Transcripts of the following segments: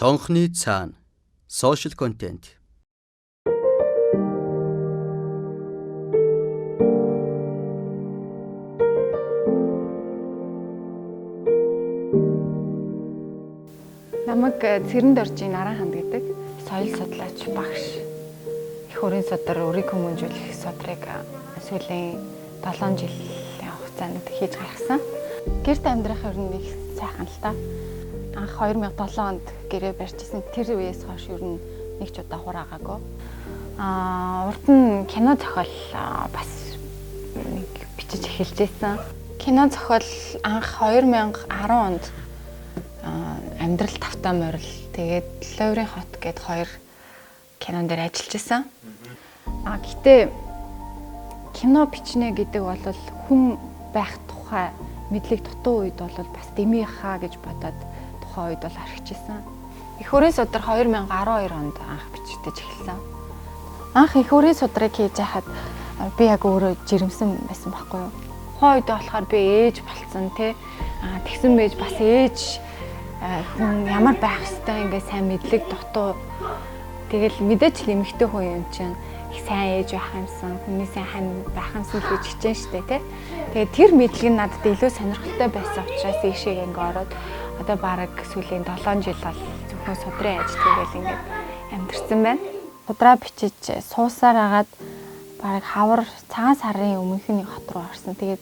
Цонхны цаана social content. Намайг Цэрэнд оржийн Наран ханд гэдэг соёл судлаач багш. Их өрийн судар өрийг хүмүүжүүлэх судрыг сүүлийн 7 жилийн хугацаанд хийж гаргасан. Гэрт амьдрах ер нь их сайхан л та. Анх 2007 онд гэрээ барьжсэн. Тэр үеэс хойш ер нь нэг ч удаа хураагаагүй. Урд нь кино зохиол бас нэг бичиж эхэлжсэн. Кино зохиол анх 2010 онд амьдрал тавтаа морил тэгээд Ловрын хот гэд 2 кинон дээр ажиллаж исэн. Гэтээ кино бичнэ гэдэг бол хүн байх тухай мэдлэг дутуу үед бол бас дэмий хаа гэж бодоод тухайн үед бол архижсэн. Их өрийн судар 2012 онд анх бичигдэж эхэлсэн. Анх их өрийн судрыг хийж байхад би яг өөрөө жирэмсэн байсан байхгүй юу. Тухайн үед болохоор би ээж болцсон тий. Тэгсэн байж бас ээж хүн ямар байх ёстой ингээ сайн мэдлэг дутуу. Тэгэл мэдээч л эмэгтэй хүн юм чинь их сайн ээж байх юмсан, хүний сайн хань байх юмсан гэж хичээн штэ тий. Тэгээд тэр мэдлэг нь надад илүү сонирхолтой байсан учраас ийшээ ингээ ороод одоо бараг сүүлийн 7 жил бол зөвхөн судрын ажил тэгэл ингээ амьдэрсэн байна. Судраа бичиж суусаар агаад бараг хавар цагаан сарын өмнөхний хот руу орсон. Тэгээд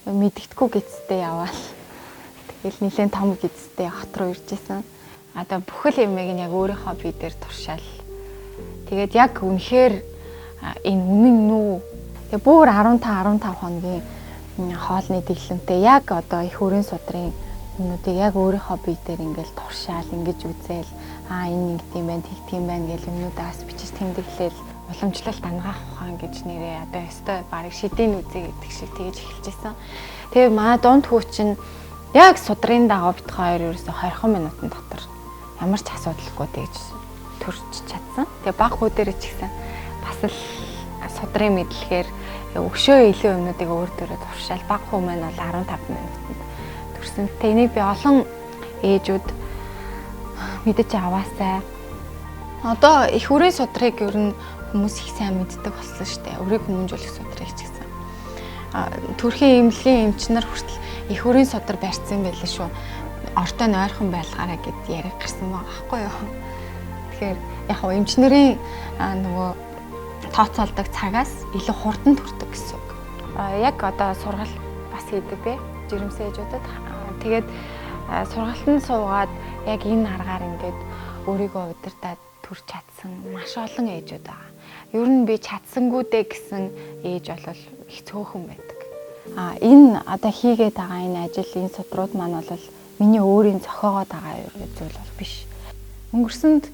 мэддэхгүй гэцтэй яваал. Тэгэл нэлээд том гэцтэй хот руу ирж исэн. Одоо бүхэл юмыг нь яг өөрийнхөө бие дээр туршаал. Тэгээд яг үнэхээр энэ үнэн нүү. Тэгээ бүр 15 хоногийн хоолны дэглэмтэй яг одоо их өрийн судрын юмнуудыг яг өөрийнхөө бие дээр ингээл туршаал ингэж үзээл энэ ингэдэм байх тэгдэм байх гэл юмнуудаас бичиж тэмдэглээл уламжлалт ангаах ухаан гэж нэрээ одоо өстой барыг шидийн үзээ гэдэг шиг тэгж эхэлж исэн. Тэгээ маа дунд хүүчин яг судрын дагав бит хоёр ерөөсө 20 минутын дотор ямар ч асуудалгүй тэгж төрж чадсан. Тэгээ баг хүү дээр ч ихсэн бас л судрын мэдлэгээр өгшөө илүү юмнуудыг өөр дөрөд туршаал баг хүү маань бол 15 минутанд төрсөн. Тэгээ энийг би олон ээжүүд мэдэж аваасай. Одоо их өрийн судрыг ер нь хүмүүс их сайн мэддэг болсон шүү дээ. Өрийг хүмүүжүүлэх судрыг ч гэсэн. Төрхийн эмнэлгийн эмчнэр хүртэл их өрийн судар барьсан байлээ шүү. Ортой нь ойрхон байлгаараа гэд яриг гарсан байгаа байхгүй юу. Тэгэхээр яг хөө эмчнэрийн нөгөө тооцоолдог цагаас илүү хурдан төрдөг гэсэн үг. Яг одоо сургал бас хийдэг бэ. Жирэмсэн ээжүүдэд. Тэгээд сургалтанд суугаад яг энэ аргаар ингээд өөрийгөө удирдаад төрж чадсан маш олон ээжүүд байгаа. Ер нь би чадсангуудээ гэсэн ээж бол их цөөхөн байдаг. Энэ одоо хийгээд байгаа энэ ажил, энэ судрууд маань бол миний өөрийн зохиогоод байгаа зүйл бол биш. Өнгөрсөнд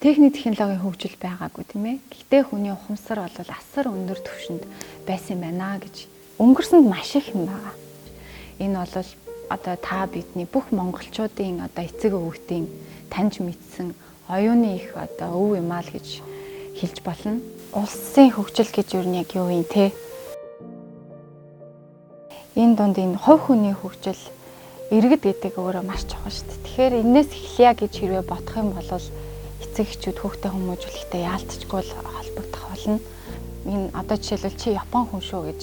техник технологийн хөгжил байгаагүй тийм ээ. Гэхдээ хүний ухамсар бол асар өндөр түвшинд байсан байна гэж. Өнгөрсөнд маш их юм байгаа. Энэ бол одоо та бидний бүх монголчуудын одоо эцэг өвгтийн таньж мэдсэн оюуны их одоо өв юм аа л гэж хэлж болно. Улсын хөгжил гэж юу нь яг юу юм те? Энэ донд энэ хувь хүний хөгжил иргэд гэдэг өөрөө маш чухал шүү дээ. Тэгэхээр энэс эхлэе гэж хэрвээ бодох юм бол эцэг эхчүүд хүүхдээ хүмүүжүүлэхдээ яалтчгүй холбогдох болно. Энэ одоо жишээлбэл чи Япон хүн шүү гэж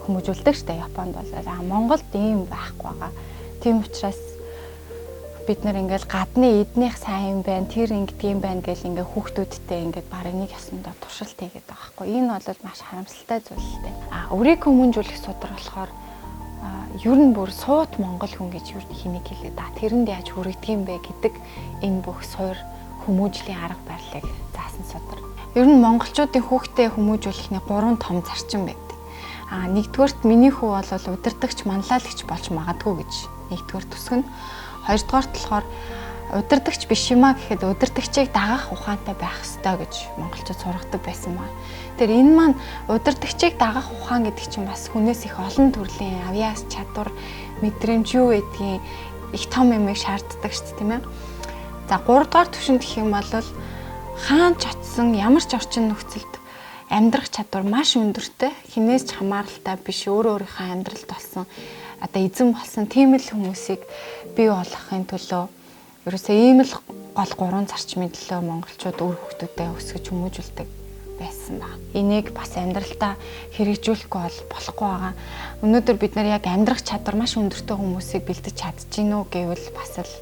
хүмүүжүүлдэг шүү дээ. Японд бол Монголд ийм байхгүй байгаа. Тийм учраас бид нар ингээл гадны эднийх сайн юм байна, тэр ингэдэг юм байна гэл ингээ хүүхдүүдтэй ингээд барыг нэг ясандаа туршилт хийгээд байгаа байхгүй. Энэ бол маш харамсалтай зүйл л дээ. Өрийг хүмүүжүүлэх судар болохоор ер нь бүр суут монгол хүн гэж юу хэнийг хэлээд тэрэнд яаж хүрэгдэг юм бэ гэдэг энэ бүх суур хүмүүжлийн арга барилыг заасан судар. Ер нь монголчуудын хүүхдээ хүмүүжүүлэхний 3 том зарчим байдаг. Нэгдүгээрт миний хүү бол удирдагч, манлайлагч болж магадгүй гэж нэгдүгээр төсгөн. Хоёрдугаарт болохоор удирдагч биш юмаа гэхэд удирдагчийг дагах ухаантай байх ёстой гэж монголчууд сургадаг байсан байна. Тэр энэ маань удирдагчийг дагах ухаан гэдэг чинь бас хүнээс их олон төрлийн авьяас чадвар, мэдрэмж юу гэдгийг их том юмыг шаарддаг шүү дээ тийм ээ. За 3 дугаар түвшинд гэх юм бол хаан ч очсон ямар ч орчин нөхцөлд амьдрах чадвар маш өндөртэй, хинээс ч хамааралтай биш өөрийнхөө амьдралд болсон одоо эзэн болсон тийм л хүмүүсийг бий болгохын төлөө ерөөсөө ийм л гол 3 зарчмын төлөө монголчууд үр хөвгтүүдэд өсгөж хүмүүжүүлдэг байсан ба. Энийг бас амьдралтаа хэрэгжүүлэхгүй болохгүй байгаа. Өнөөдөр бид нар яг амьдрах чадвар маш өндөртэй хүмүүсийг бэлдэж чадчихэв үү гэвэл бас л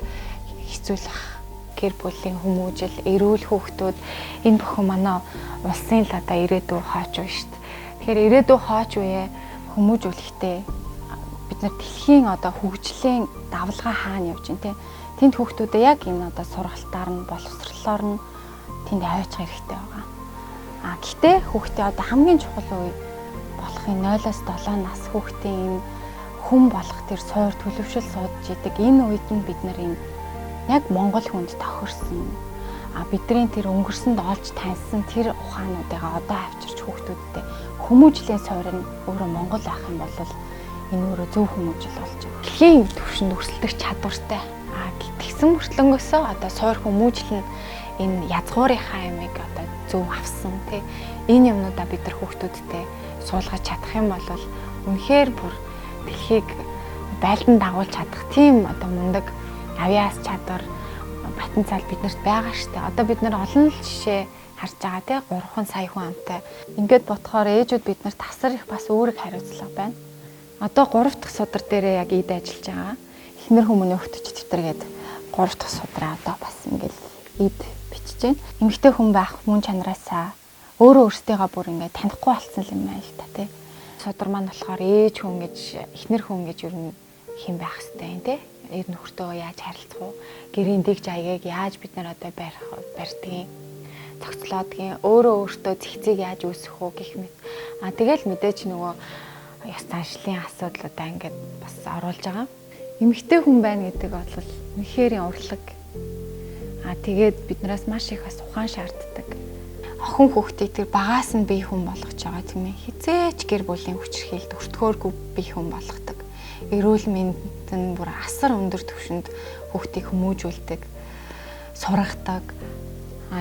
хэцүү л байна. Гэр бүлийн хүмүүжил, эрүүл хүүхдүүд энэ бүхэн манай улсын л одоо ирээдүйн хооч үе шүү дээ. Тэгэхээр ирээдүйн хооч үе хүмүүжүүлэхдээ бид нар дэлхийн одоо хөгжлийн давлгаа хаана явж байна те. Тэнд хүүхдүүдэд яг энэ одоо сургалтаар нь боловсрлоор нь тэнд аваачих хэрэгтэй байгаа. Гэхдээ хүүхдээ одоо хамгийн чухал үе болохын 0-аас 7 нас хүүхдийн энэ хүн болох тэр суур төлөвшил суудж идэг энэ үед нь бид нар энэ яг монгол хүнд тохирсон бидний тэр өнгөрсөнд олж таньсан тэр ухаануудыгаа одоо авчирч хүүхдүүдтэй хүмүүжлийн суур нь өөрөө монгол байх юм бол энэ өөрөө зөв хүмүүжил болж байгаа. Дэлхийн түвшинд өрсөлдөх чадвартай. Тэгсэн мөртлөнгөөсөө одоо суур хүмүүжил нь энэ язгуурынхаа ямиг одоо зөв авсан тий. Энэ юмнуудаа бид нар хүүхдүүдтэй суулгаж чадах юм бол үнэхээр бүр дэлхийг байлдан дагуулж чадах тийм одоо мундаг авиас чадвар потенциал биднэрт байгаа штэ. Одоо бид нар олон жишээ харж байгаа тий 3 сая хүн амтай. Ингээд бодохоор ээжүүд биднэрт асар их бас үүрэг хариуцлага байна. Одоо 3 дахь судар дээрээ яг ийд ажиллаж байгаа. Эхнэр хүмүүний өгтөж тэмдэргээд 3 дахь судраа одоо бас ингээд ийд бичиж байна. Эмэгтэй хүн байх мөн чанараасаа өөрөө өөртөө бүр ингээд танихгүй болсон юм байна л та тий. Судар маань болохоор ээж хүн гэж эхнэр хүн гэж юу хэм байх хэвтэй юм тий. Эр нөхөртөө яаж харилцах уу? Гэрийн дэгж аягийг яаж бид нар одоо барьдгийг цогцлоодгийн өөрөө өөртөө зэгцийг яаж үүсгэх үү гэх мэт. Тэгэл мэдээж нөгөө ёс заншлын асуудлуудаа ингээд бас оруулж байгаа. Эмэгтэй хүн байна гэдэг бол үнэхэрийн урлаг. Тэгээд биднээс маш их бас ухаан шаарддаг. Охин хүүхдийг тэр багаас нь бие хүн болгож байгаа тийм ээ. Хизээч гэр бүлийн хүчирхийлд өртгөөргүй бие хүн болгодог. Эрүүл мэнд нь бүр асар өндөр түвшинд хүүхдийг хүмүүжүүлдэг, сургадаг.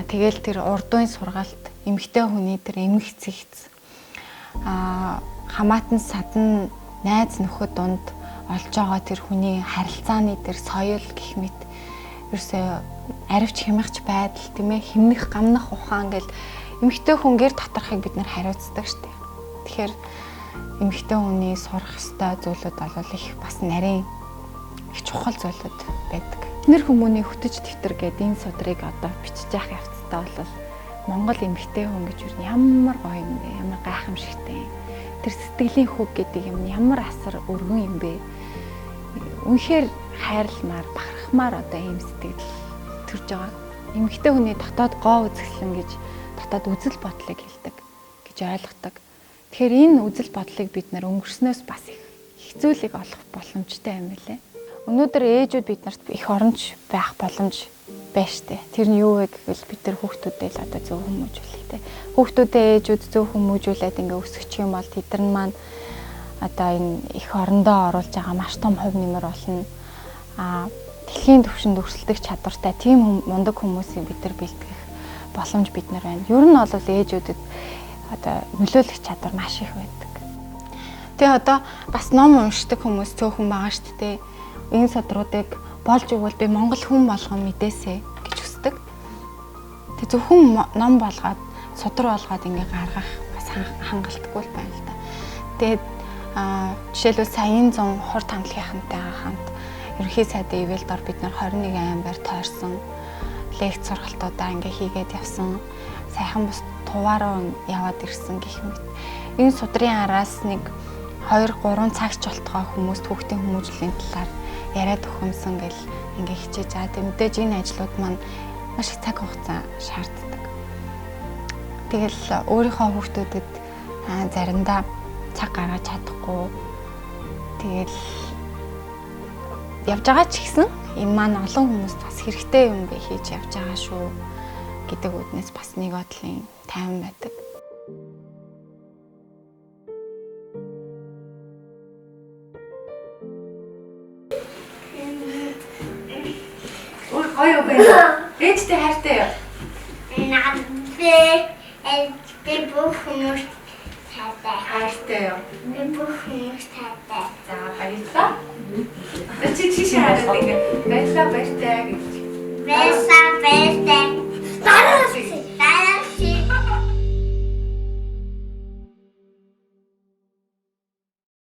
Тэгэл тэр урдуун сургаалт эмэгтэй хүний тэр эмх цэгц хамаатан садан найз нөхөд дунд олж байгаа тэр хүний харилцааны тэр соёл гэх мэт ерөөсөө аривч хямгч байдал тийм ээ хэмнэх гамнах ухаан гэл эмэгтэй хүн гэр доторхыг бид нар хариуцдаг штеп. Тэгэхээр эмэгтэй хүний сурах ёстой зүйлүүд бол их бас нарийн их чухал зүйлүүд байдаг. Эхнэр хүмүүний хөтөж дэвтэр гэдэг энэ судрыг одоо бичиж явах явцдаа бол Монгол эмэгтэй хүн гэж юу ямар гоё юм бэ? Ямар гайхамшигтай юм. Тэр сэтгэлийн хөг гэдэг юм ямар асар өргөн юм бэ? Үнэхээр хайрламар, бахархмаар одоо ийм сэтгэл төрж байгаа. Эмэгтэй хүний дотоод гоо үзэсгэлэн гэж дотоод үзэл бодлыг хэлдэг гэж ойлгодог. Тэгэхээр энэ үзэл бодлыг бид нар өнгөрснөөс бас их хэцүүлэг олох боломжтой юм билээ. Өнөөдөр ээжүүд биднэрт их оронч байх боломж байна штэ. Тэр нь юу вэ гэвэл бид нар хүүхдүүдээ л одоо зөв хүмүүжүүлэх те. Хүүхдүүдээ ээжүүд зөв хүмүүжүүлээд ингээ өсгөх юм бол тэд нар маань одоо энэ их орондоо оруулж байгаа маш том хувь нэмэр болно. Дэлхийн түвшинд өрсөлдөх чадвартай тийм мундаг хүмүүсийг бид нар бэлтгэх боломж бид нар байна. Ер нь бол ээжүүдэд одоо нөлөөлөх чадвар маш их байдаг. Тэгээ одоо бас ном уншдаг хүмүүс цөөхөн байгаа шүү дээ. Энэ судруудыг болж өгвөл би монгол хүн болгон мэдээсэй гэж хүсдэг. Тэг зөвхөн ном болгоод судар болгоод ингээ гаргах бас хангалтгүй л байна л да. Тэгээд жишээлбэл саяын 100 хурд хамтлагийнхантайгаа хамт ерөнхий сайдын ивэлдор бид нар 21 аймаар тойрсон лекц сургалтуудаа ингээ хийгээд явсан. Сайхан бус туваараа яваад ирсэн гэх мэт. Энэ судрын араас нэг 2-3 цагч болтгоо хүмүүс хүүхдийн хүмүүжлийн талаар яриад өгөхөмсөн гэл ингээ хичээж байгаа. Тэг мэдээж энэ ажлууд маань маш их цаг хугацаа шаарддаг. Тэгэл өөрийнхөө хүүхдүүдэд заримдаа цаг гаргаж чадахгүй. Тэгэл явж байгаа ч гэсэн энэ маань олон хүмүүст бас хэрэгтэй юм бэ хийж явж байгаа шүү гэдэг үднээс бас нэг бодлын тайван байдаг. Ой байна. Ээжтэй хайртай юу? Би бүх хүмүүст хайртай юу? би бүх хүмүүст хайртай. За баярлалаа. Чи хайртай ингээ баярлалаа баяртай гэж. Besa